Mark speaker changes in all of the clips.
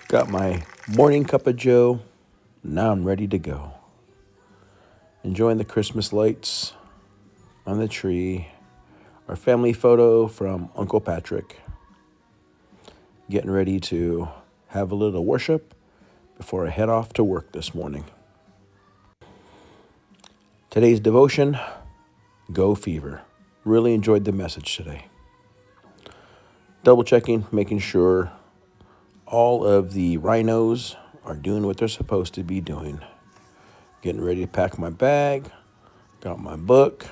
Speaker 1: Got my morning cup of joe. Now I'm ready to go. Enjoying the Christmas lights on the tree. Our family photo from Uncle Patrick. Getting ready to have a little worship before I head off to work this morning. Today's devotion, Go Fever. Really enjoyed the message today. Double checking, making sure all of the rhinos are doing what they're supposed to be doing. Getting ready to pack my bag. Got my book.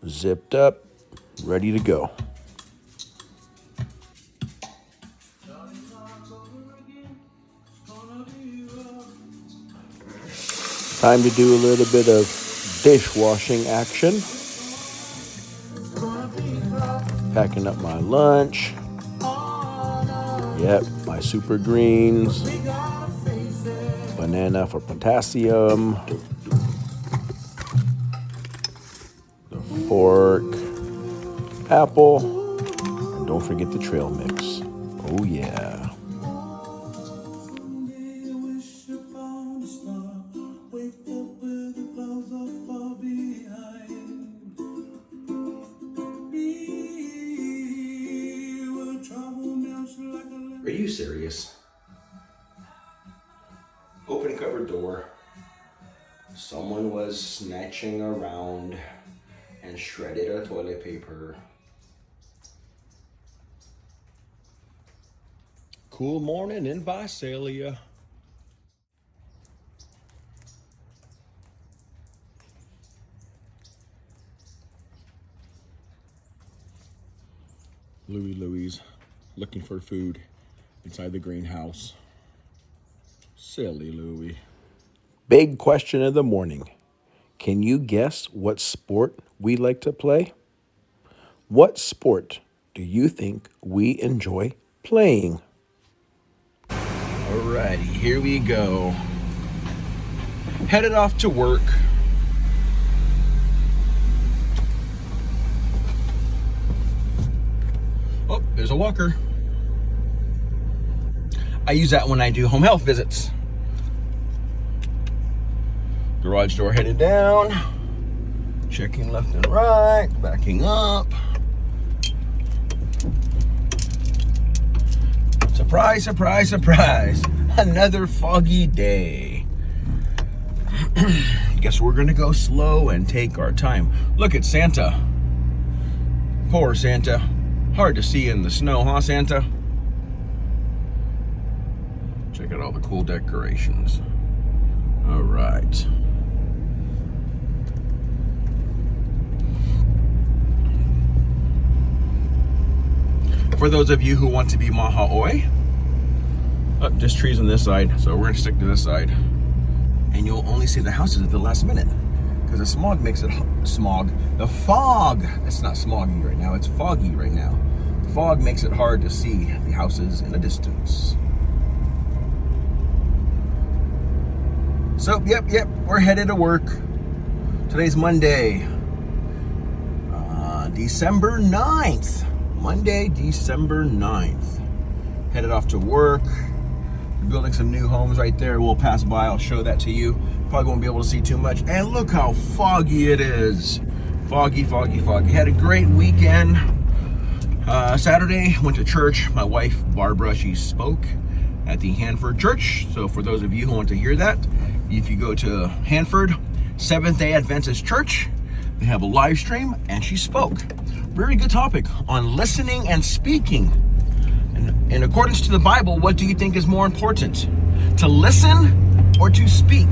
Speaker 1: Zipped up, ready to go. Time to do a little bit of dishwashing action. Packing up my lunch. Yep, my super greens. Banana for potassium. The fork. Apple. And don't forget the trail mix. Oh yeah. Are you serious? Open cupboard door. Someone was snatching around and shredded our toilet paper. Cool morning in Visalia. Louie's looking for food inside the greenhouse. Silly Louie. Big question of the morning. Can you guess what sport we like to play? What sport do you think we enjoy playing? Alrighty, here we go. Headed off to work. Oh, there's a walker. I use that when I do home health visits. Garage door headed down. Checking left and right. Backing up. Surprise, surprise, surprise. Another foggy day. Guess we're gonna go slow and take our time. Look at Santa. Poor Santa. Hard to see in the snow, huh, Santa? Check out all the cool decorations. All right. For those of you who want to be Maha'oi, just trees on this side, so we're gonna stick to this side. And you'll only see the houses at the last minute, because the smog makes it, the fog, it's not smoggy right now, it's foggy right now. The fog makes it hard to see the houses in the distance. So, yep, we're headed to work. Today's Monday, December 9th. Monday, December 9th. Headed off to work. We're building some new homes right there. We'll pass by, I'll show that to you. Probably won't be able to see too much. And look how foggy it is. Foggy, foggy, foggy. Had a great weekend. Saturday, went to church. My wife, Barbara, she spoke at the Hanford Church. So for those of you who want to hear that, if you go to Hanford, Seventh-day Adventist Church, they have a live stream, and she spoke. Very good topic on listening and speaking. And in accordance to the Bible, what do you think is more important? To listen or to speak?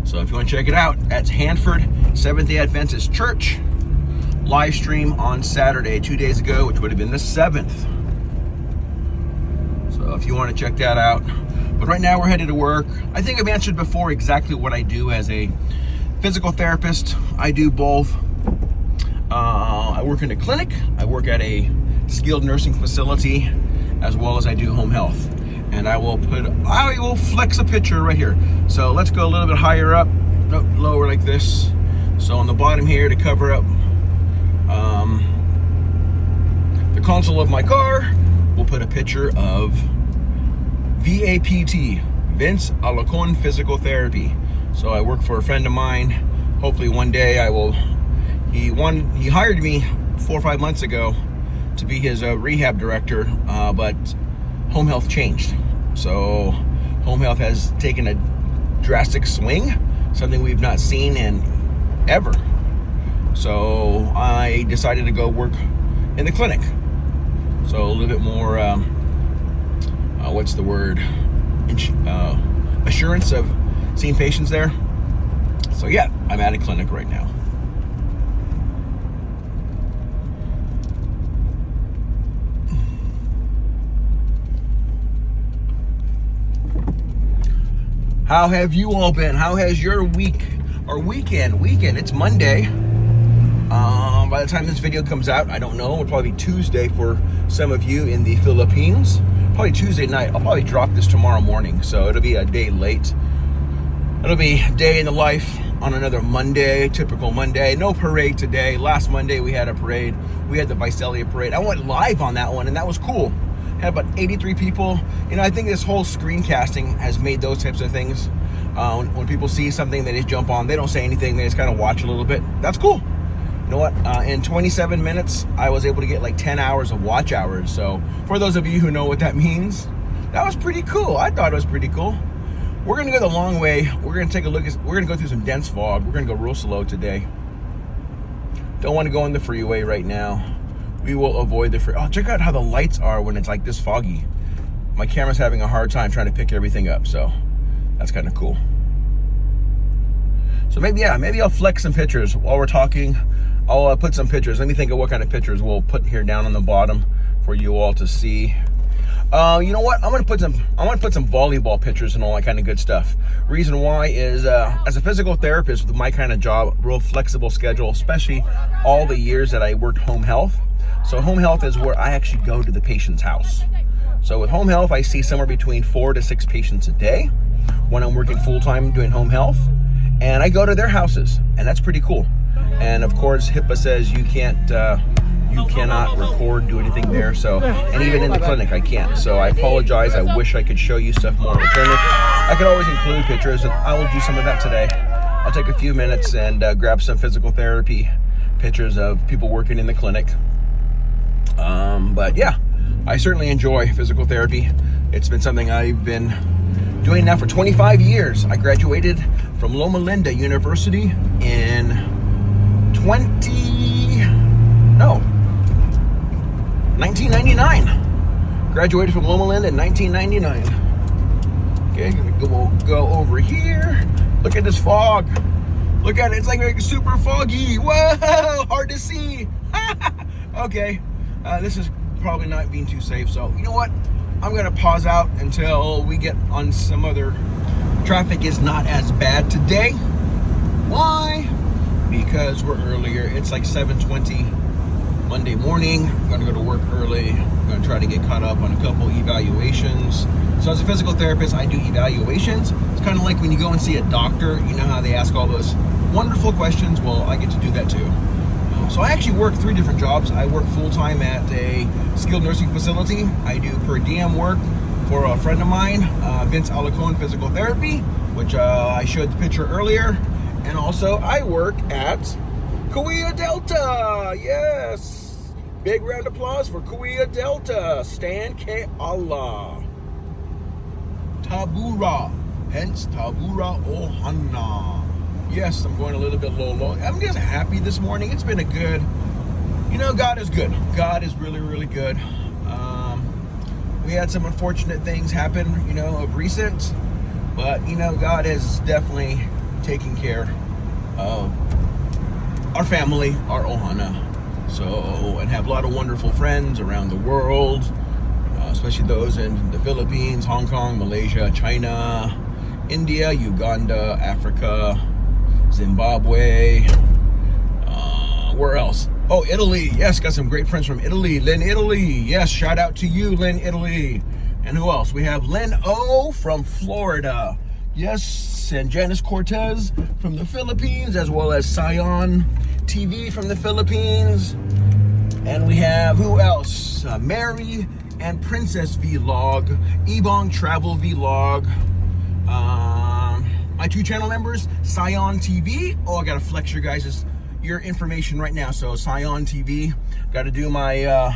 Speaker 1: So if you want to check it out, that's Hanford Seventh-day Adventist Church. Live stream on Saturday, 2 days ago, which would have been the 7th. So if you want to check that out. But right now we're headed to work. I think I've answered before exactly what I do as a physical therapist. I do both. I work in a clinic. I work at a skilled nursing facility, as well as I do home health. And I will flex a picture right here. So let's go a little bit higher up, lower like this. So on the bottom here to cover up console of my car, we'll put a picture of VAPT, Vince Alacon Physical Therapy. So I work for a friend of mine. Hopefully one day I will. He hired me 4 or 5 months ago to be his rehab director, but home health changed. So home health has taken a drastic swing, something we've not seen in ever. So I decided to go work in the clinic. So a little bit more, what's the word? Assurance of seeing patients there. So yeah, I'm at a clinic right now. How have you all been? How has your week or weekend? It's Monday. By the time this video comes out, I don't know. It'll probably be Tuesday for some of you in the Philippines. Probably Tuesday night. I'll probably drop this tomorrow morning, so it'll be a day late. It'll be a day in the life on another Monday, typical Monday. No parade today. Last Monday we had a parade. We had the Visalia parade. I went live on that one, and that was cool. Had about 83 people. You know, I think this whole screencasting has made those types of things. When people see something, they just jump on. They don't say anything. They just kind of watch a little bit. That's cool. You know what? In 27 minutes, I was able to get like 10 hours of watch hours. So for those of you who know what that means, that was pretty cool. I thought it was pretty cool. We're going to go the long way. We're going to take a look. We're going to go through some dense fog. We're going to go real slow today. Don't want to go on the freeway right now. We will avoid the freeway. Oh, check out how the lights are when it's like this foggy. My camera's having a hard time trying to pick everything up. So that's kind of cool. So maybe I'll flex some pictures while we're talking. I'll put some pictures. Let me think of what kind of pictures we'll put here down on the bottom for you all to see. You know what? I'm gonna put some volleyball pictures and all that kind of good stuff. Reason why is as a physical therapist with my kind of job, real flexible schedule, especially all the years that I worked home health. So home health is where I actually go to the patient's house. So with home health, I see somewhere between 4 to 6 patients a day when I'm working full time doing home health, and I go to their houses, and that's pretty cool. And of course, HIPAA says you cannot record, do anything there. So, and even in the clinic, I can't. So I apologize. I wish I could show you stuff more in the clinic. I could always include pictures, and I will do some of that today. I'll take a few minutes and grab some physical therapy pictures of people working in the clinic. But yeah, I certainly enjoy physical therapy. It's been something I've been doing now for 25 years. I graduated from Loma Linda University in 1999. Graduated from Loma Linda in 1999. Okay, we'll go over here. Look at this fog. Look at it. It's like super foggy. Whoa, hard to see. Okay, this is probably not being too safe. So you know what? I'm going to pause out until we get on some other. Traffic is not as bad today. Why? Because we're earlier. It's like 7:20 Monday morning. I'm going to go to work early. I'm going to try to get caught up on a couple evaluations. So as a physical therapist, I do evaluations. It's kind of like when you go and see a doctor, you know how they ask all those wonderful questions? Well, I get to do that too. So I actually work 3 different jobs. I work full-time at a skilled nursing facility. I do per diem work for a friend of mine, Vince Alacon Physical Therapy, which I showed the picture earlier. And also I work at Kauai Delta. Yes. Big round of applause for Kauai Delta. Stan K. Allah. Tabura. Hence Tabura Ohana. Yes, I'm going a little bit low. I'm just happy this morning. It's been a good, God is good. God is really, really good. We had some unfortunate things happen, of recent, but, God has definitely taken care of our family, our Ohana. So, and have a lot of wonderful friends around the world, especially those in the Philippines, Hong Kong, Malaysia, China, India, Uganda, Africa, Zimbabwe, where else? Oh, Italy. Yes, got some great friends from Italy. Lynn, Italy. Yes, shout out to you, Lynn, Italy. And who else? We have Lynn O from Florida. Yes, and Janice Cortez from the Philippines, as well as Scion TV from the Philippines. And we have, who else? Mary and Princess Vlog, Ebong Travel Vlog. My 2 channel members, Scion TV. Oh, I gotta flex your information right now. So Scion TV, gotta do my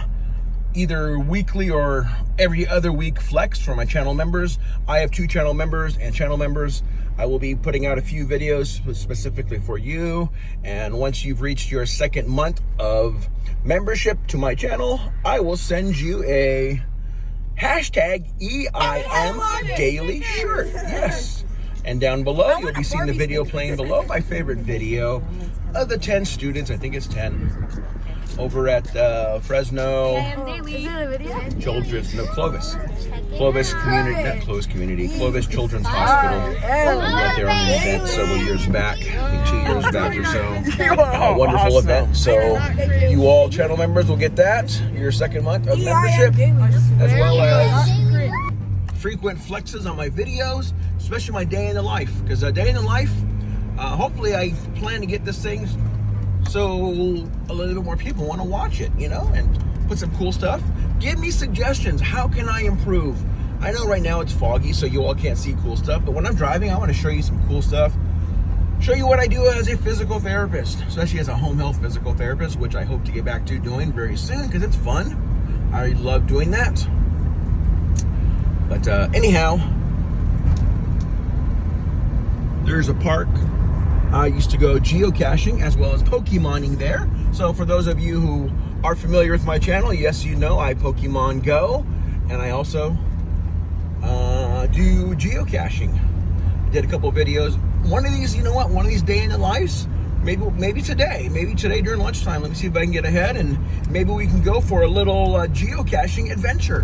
Speaker 1: either weekly or every other week flex for my channel members. I have 2 channel members, and channel members, I will be putting out a few videos specifically for you. And once you've reached your 2nd month of membership to my channel, I will send you a hashtag EIM daily shirt. Yes. And down below, you'll be seeing the video playing below, my favorite video of the 10 students, I think it's 10, over at Fresno Children's, no, Clovis Community, not Clovis Community, Clovis Children's Hospital. We went there on an event several years back, I think 2 years back or so. A wonderful event. So you all channel members will get that, your 2nd month of membership, as well as frequent flexes on my videos, especially my day in the life, because a day in the life, hopefully I plan to get this thing so a little bit more people want to watch it, you know, and put some cool stuff. Give me suggestions. How can I improve? I know right now it's foggy, so you all can't see cool stuff, but when I'm driving, I want to show you some cool stuff. Show you what I do as a physical therapist, especially as a home health physical therapist, which I hope to get back to doing very soon because it's fun. I love doing that. But anyhow, there's a park. I used to go geocaching as well as Pokemoning there. So for those of you who are familiar with my channel, yes, you know I Pokemon Go, and I also do geocaching. I did a couple videos. One of these, you know what? One of these day in the lives. Maybe today during lunchtime. Let me see if I can get ahead, and maybe we can go for a little geocaching adventure.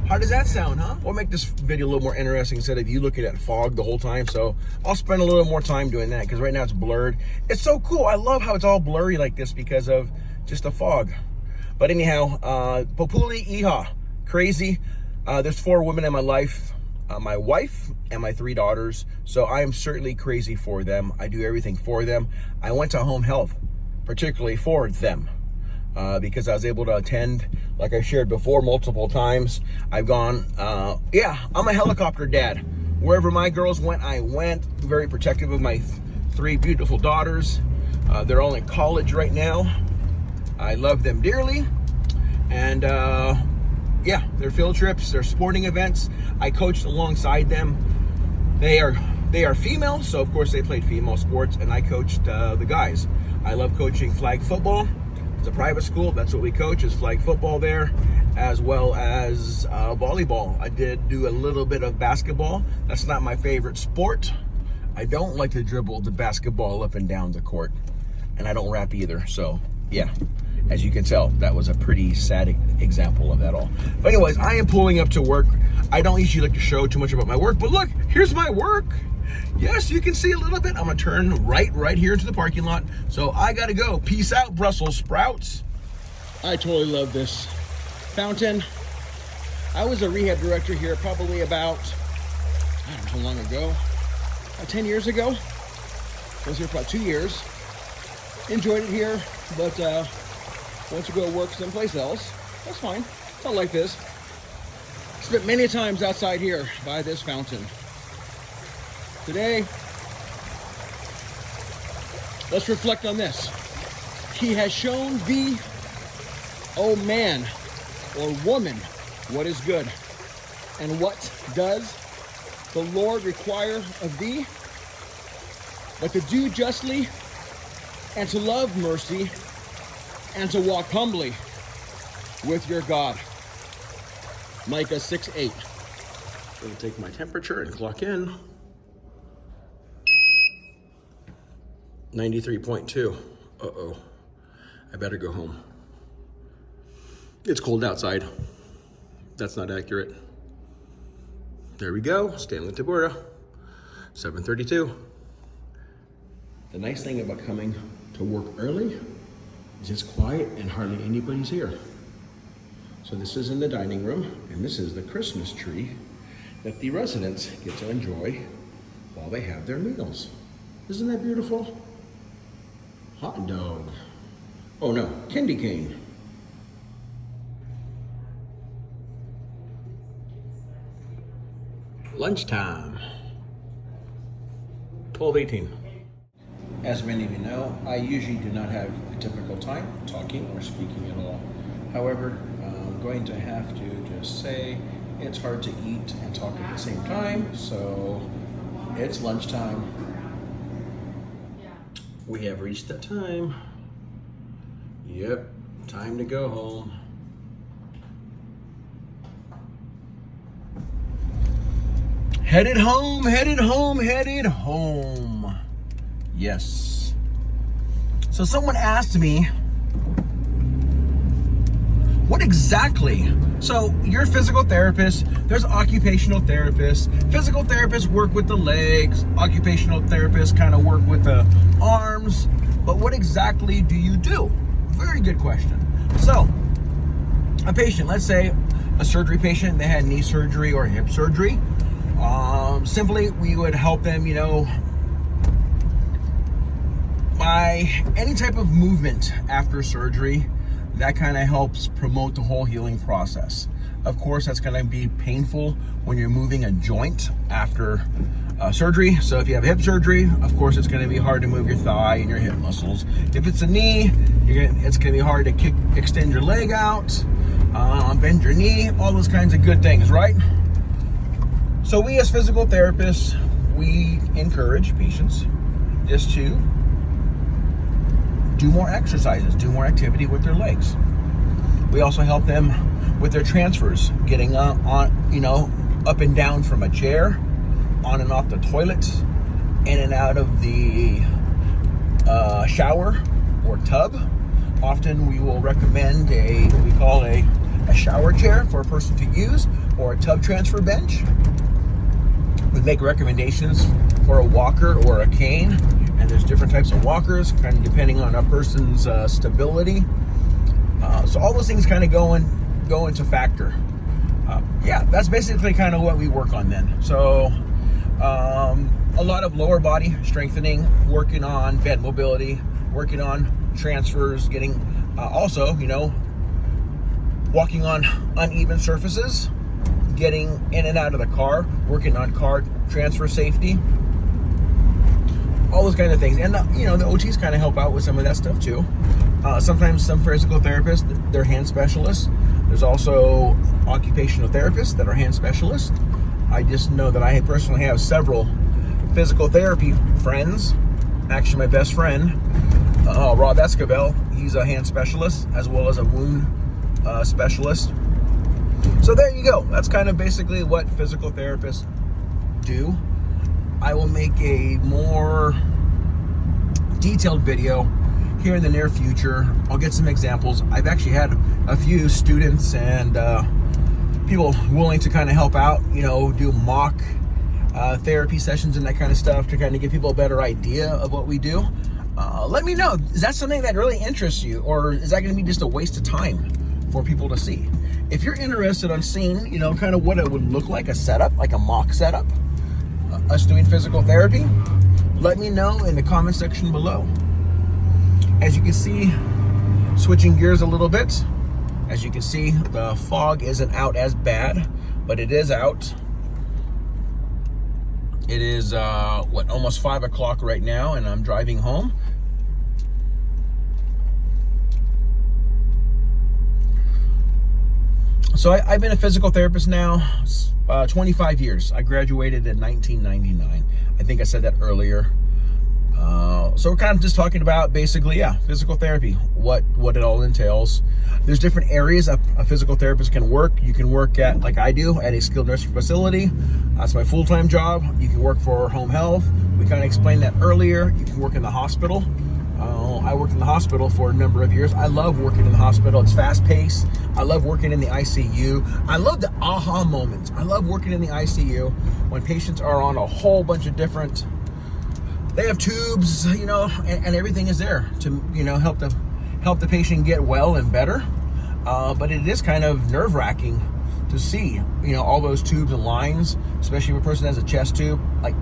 Speaker 1: How does that sound, huh? We'll make this video a little more interesting instead of you looking at fog the whole time. So I'll spend a little more time doing that because right now it's blurred. It's so cool. I love how it's all blurry like this because of just the fog. But anyhow, Populi Iha, crazy. There's 4 women in my life, my wife and my 3 daughters. So I am certainly crazy for them. I do everything for them. I went to home health, particularly for them. Because I was able to attend, like I shared before, multiple times. I've gone, yeah, I'm a helicopter dad. Wherever my girls went, I went. Very protective of my 3 beautiful daughters. They're all in college right now. I love them dearly. And yeah, their field trips, their sporting events, I coached alongside them. They are female, so of course they played female sports, and I coached the guys. I love coaching flag football. It's a private school. That's what we coach, is flag football there, as well as volleyball. I did do a little bit of basketball. That's not my favorite sport. I don't like to dribble the basketball up and down the court, and I don't rap either. So yeah, as you can tell, that was a pretty sad example of that all. But anyways, I am pulling up to work. I don't usually like to show too much about my work, but look, here's my work. Yes, you can see a little bit. I'm gonna turn right here into the parking lot. So I gotta go. Peace out, Brussels sprouts. I totally love this fountain. I was a rehab director here probably about, I don't know how long ago, about 10 years ago. I was here for about 2 years. Enjoyed it here, but want to go work someplace else. That's fine. It's not like this. Spent many times outside here by this fountain. Today, let's reflect on this. He has shown thee, O man or woman, what is good. And what does the Lord require of thee? But to do justly, and to love mercy, and to walk humbly with your God. Micah 6:8. I'm gonna take my temperature and clock in. 93.2. Uh-oh. I better go home. It's cold outside. That's not accurate. There we go. Stanley Tabora. 7:32. The nice thing about coming to work early is it's quiet and hardly anybody's here. So this is in the dining room, and this is the Christmas tree that the residents get to enjoy while they have their meals. Isn't that beautiful? Hot dog. Oh no, candy cane. Lunchtime, 12:18. As many of you know, I usually do not have a difficult time talking or speaking at all. However, I'm going to have to just say it's hard to eat and talk at the same time, so it's lunchtime. We have reached that time. Yep, time to go home. Headed home, headed home, headed home. Yes. So someone asked me, what exactly? So you're a physical therapist, there's occupational therapists. Physical therapists work with the legs, occupational therapists kind of work with the arms, but what exactly do you do? Very good question. So a patient, let's say a surgery patient, they had knee surgery or hip surgery. Simply, we would help them, by any type of movement after surgery. That kind of helps promote the whole healing process. Of course, that's going to be painful when you're moving a joint after surgery. So if you have hip surgery, of course, it's going to be hard to move your thigh and your hip muscles. If it's a knee, it's going to be hard to extend your leg out, bend your knee, all those kinds of good things, right? So we as physical therapists, we encourage patients just to do more exercises, do more activity with their legs. We also help them with their transfers, getting up and down from a chair, on and off the toilet, in and out of the shower or tub. Often we will recommend what we call a shower chair for a person to use, or a tub transfer bench. We make recommendations for a walker or a cane, and there's different types of walkers, kind of depending on a person's stability. So all those things kind of go into factor. That's basically kind of what we work on then. So a lot of lower body strengthening, working on bed mobility, working on transfers, getting also, walking on uneven surfaces, getting in and out of the car, working on car transfer safety, all those kind of things. And the OTs kind of help out with some of that stuff too. Sometimes some physical therapists, they're hand specialists. There's also occupational therapists that are hand specialists. I just know that I personally have several physical therapy friends. Actually, my best friend, Rob Escabel, he's a hand specialist as well as a wound specialist. So there you go. That's kind of basically what physical therapists do. I will make a more detailed video here in the near future. I'll get some examples. I've actually had a few students and people willing to kind of help out, do mock therapy sessions and that kind of stuff to kind of give people a better idea of what we do. Let me know. Is that something that really interests you, or is that going to be just a waste of time for people to see? If you're interested on seeing, kind of what it would look like, a setup, like a mock setup, us doing physical therapy, let me know in the comment section below. As you can see, switching gears a little bit, as you can see, the fog isn't out as bad, but it is out. It is, almost 5 o'clock right now, and I'm driving home. So I've been a physical therapist now 25 years. I graduated in 1999. I think I said that earlier. So we're kind of just talking about basically, physical therapy, what it all entails. There's different areas a physical therapist can work. You can work at, like I do, at a skilled nursing facility. That's my full-time job. You can work for home health. We kind of explained that earlier. You can work in the hospital. I worked in the hospital for a number of years. I love working in the hospital. It's fast-paced. I love working in the ICU. I love the aha moments. I love working in the ICU when patients are on a whole bunch of different, they have tubes, and everything is there to, help the patient get well and better. But it is kind of nerve-wracking to see, all those tubes and lines, especially if a person has a chest tube. Like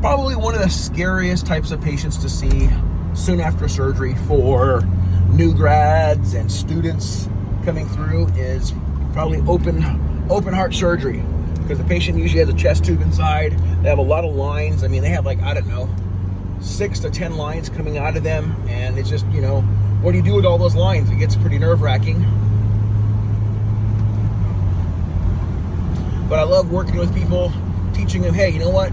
Speaker 1: probably one of the scariest types of patients to see soon after surgery for new grads and students coming through is probably open open heart surgery, because the patient usually has a chest tube inside. They have a lot of lines. I mean, they have like, I don't know, 6 to 10 lines coming out of them, and it's just, you know, what do you do with all those lines? It gets pretty nerve-wracking. But I love working with people, teaching them, hey, you know what?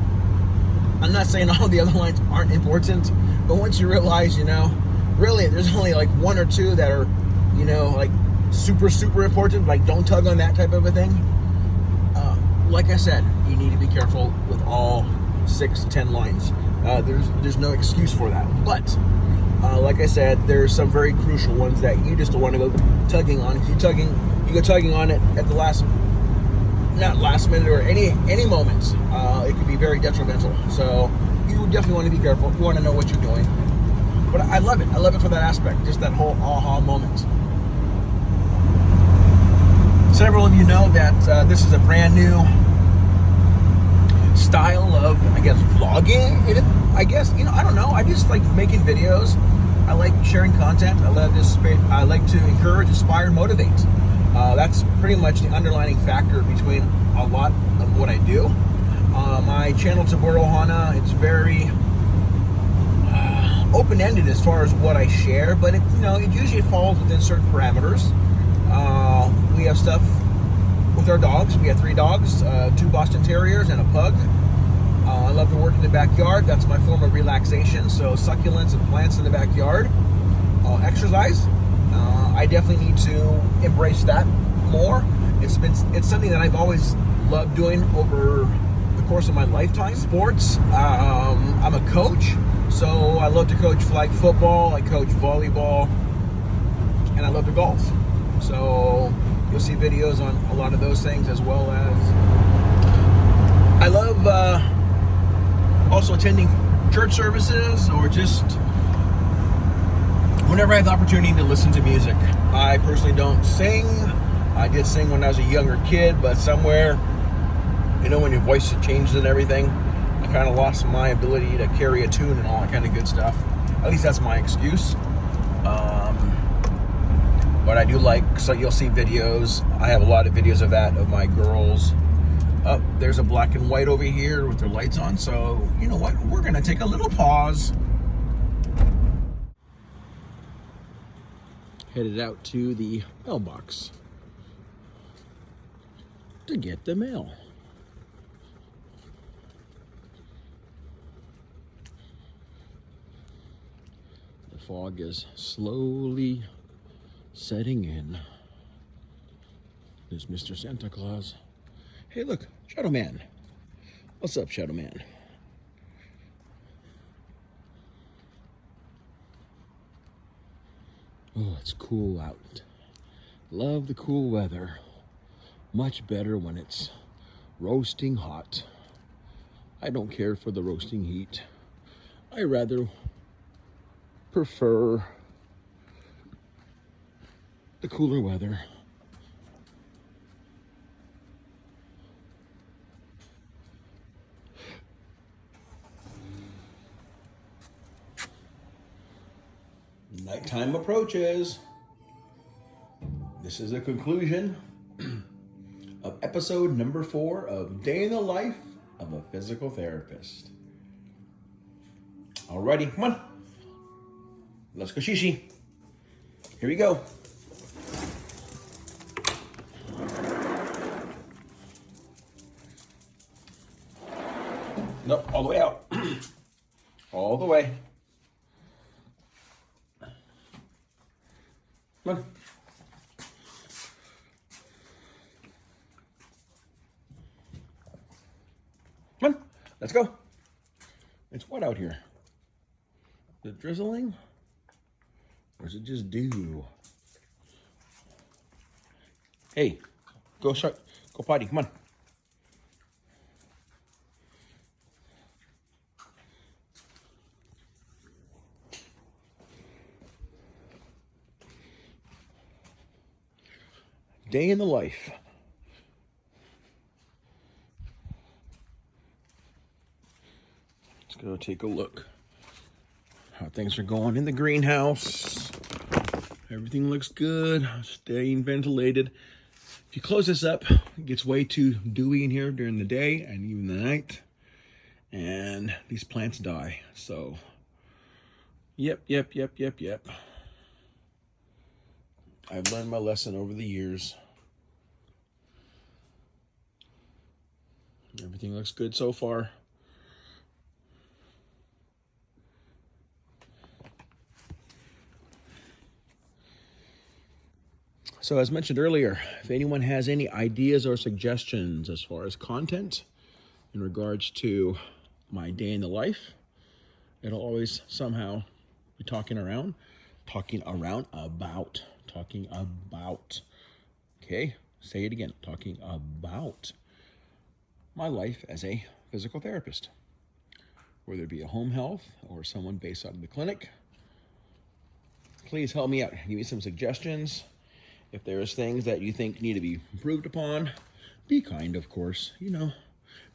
Speaker 1: I'm not saying all the other lines aren't important, but once you realize, you know, really there's only like 1 or 2 that are, you know, like super, super important, like don't tug on that type of a thing. Like I said, you need to be careful with all 6 to 10 lines. There's no excuse for that. But like I said, there's some very crucial ones that you just don't want to go tugging on. If you go tugging on it at the not last minute or any moment, it could be very detrimental. So you definitely want to be careful. You want to know what you're doing. But I love it. I love it for that aspect, just that whole aha moment. Several of you know that this is a brand new style of, I guess, vlogging. I guess, you know, I don't know. I just like making videos. I like sharing content. I like to encourage, inspire, motivate. That's pretty much the underlining factor between a lot of what I do. My channel, Taboro Hana, it's very open-ended as far as what I share, but it usually falls within certain parameters. We have stuff with our dogs. We have 3 dogs, 2 Boston Terriers and a pug. I love to work in the backyard. That's my form of relaxation. So succulents and plants in the backyard. Exercise. I definitely need to embrace that more. It's something that I've always loved doing over the course of my lifetime. Sports. I'm a coach, so I love to coach flag football. I coach volleyball, and I love to golf. So you'll see videos on a lot of those things, as well as I love also attending church services, or just whenever I have the opportunity to listen to music. I personally don't sing. I did sing when I was a younger kid, but somewhere, you know, when your voice changes and everything, I kind of lost my ability to carry a tune and all that kind of good stuff. At least that's my excuse. But I do like, so you'll see videos. I have a lot of videos of that, of my girls. There's a black and white over here with their lights on. So, you know what? We're going to take a little pause. Headed out to the mailbox to get the mail. The fog is slowly setting in. There's Mr. Santa Claus. Hey, look, Shadow Man. What's up, Shadow Man? Oh, it's cool out. Love the cool weather. Much better when it's roasting hot. I don't care for the roasting heat. I rather prefer the cooler weather. Nighttime approaches. This is a conclusion of episode number 4 of Day in the Life of a Physical Therapist. Alrighty, come on. Let's go shishi. Here we go. Nope, all the way out. All the way. Come on. Come on, let's go. It's wet out here. Is it drizzling? Or is it just dew? Hey, go potty, come on. Day in the life. Let's go take a look how things are going in the greenhouse. Everything looks good, staying ventilated. If you close this up, it gets way too dewy in here during the day and even the night, and these plants die. So, yep. I've learned my lesson over the years. Everything looks good so far. So as mentioned earlier, if anyone has any ideas or suggestions as far as content in regards to my day in the life, it'll always somehow be talking about. Okay, say it again, talking about my life as a physical therapist, whether it be a home health or someone based out of the clinic. Please help me out. Give me some suggestions. If there's things that you think need to be improved upon, be kind, of course.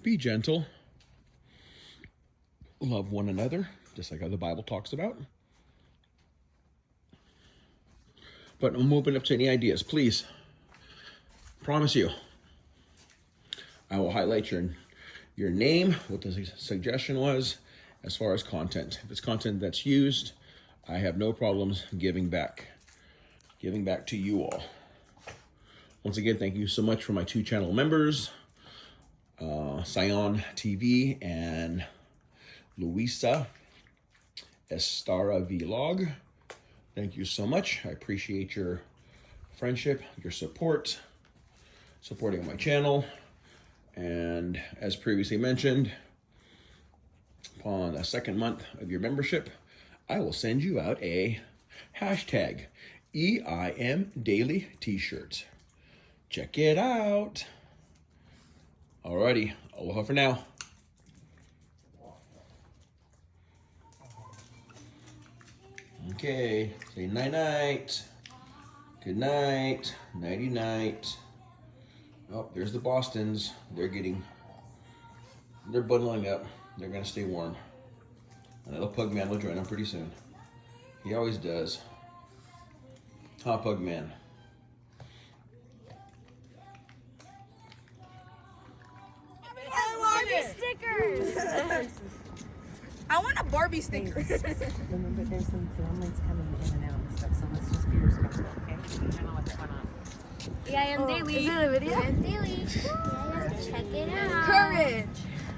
Speaker 1: Be gentle. Love one another, just like how the Bible talks about. But I'm open up to any ideas, please. Promise you, I will highlight your name, what the suggestion was, as far as content. If it's content that's used, I have no problems giving back to you all. Once again, thank you so much for my 2 channel members, Sion TV and Luisa Estara Vlog. Thank you so much. I appreciate your friendship, your support, supporting my channel. And as previously mentioned, upon the 2nd month of your membership, I will send you out a hashtag EIM Daily t-shirt. Check it out. Alrighty, aloha for now. Okay, say night-night. Good night, nighty-night. Oh, there's the Bostons. They're bundling up. They're gonna stay warm. And little pug man will join them pretty soon. He always does. Hot pug man.
Speaker 2: I want Barbie stickers. I want a Barbie sticker.
Speaker 3: Remember, there's some families coming in and out and stuff, so let's just be respectful, okay? I know what's going on.
Speaker 2: EIM Daily.
Speaker 4: Is it a video?
Speaker 2: EIM Daily. Check it out.
Speaker 4: Courage.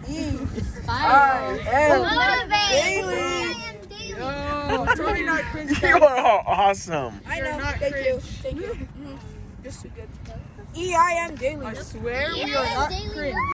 Speaker 2: Inspire. Motivate.
Speaker 4: Daily.
Speaker 2: EIM Daily.
Speaker 4: Oh, totally not cringe.
Speaker 1: You are awesome.
Speaker 4: I know. Thank you. Thank you. Just good. EIM Daily. I swear we are not cringe.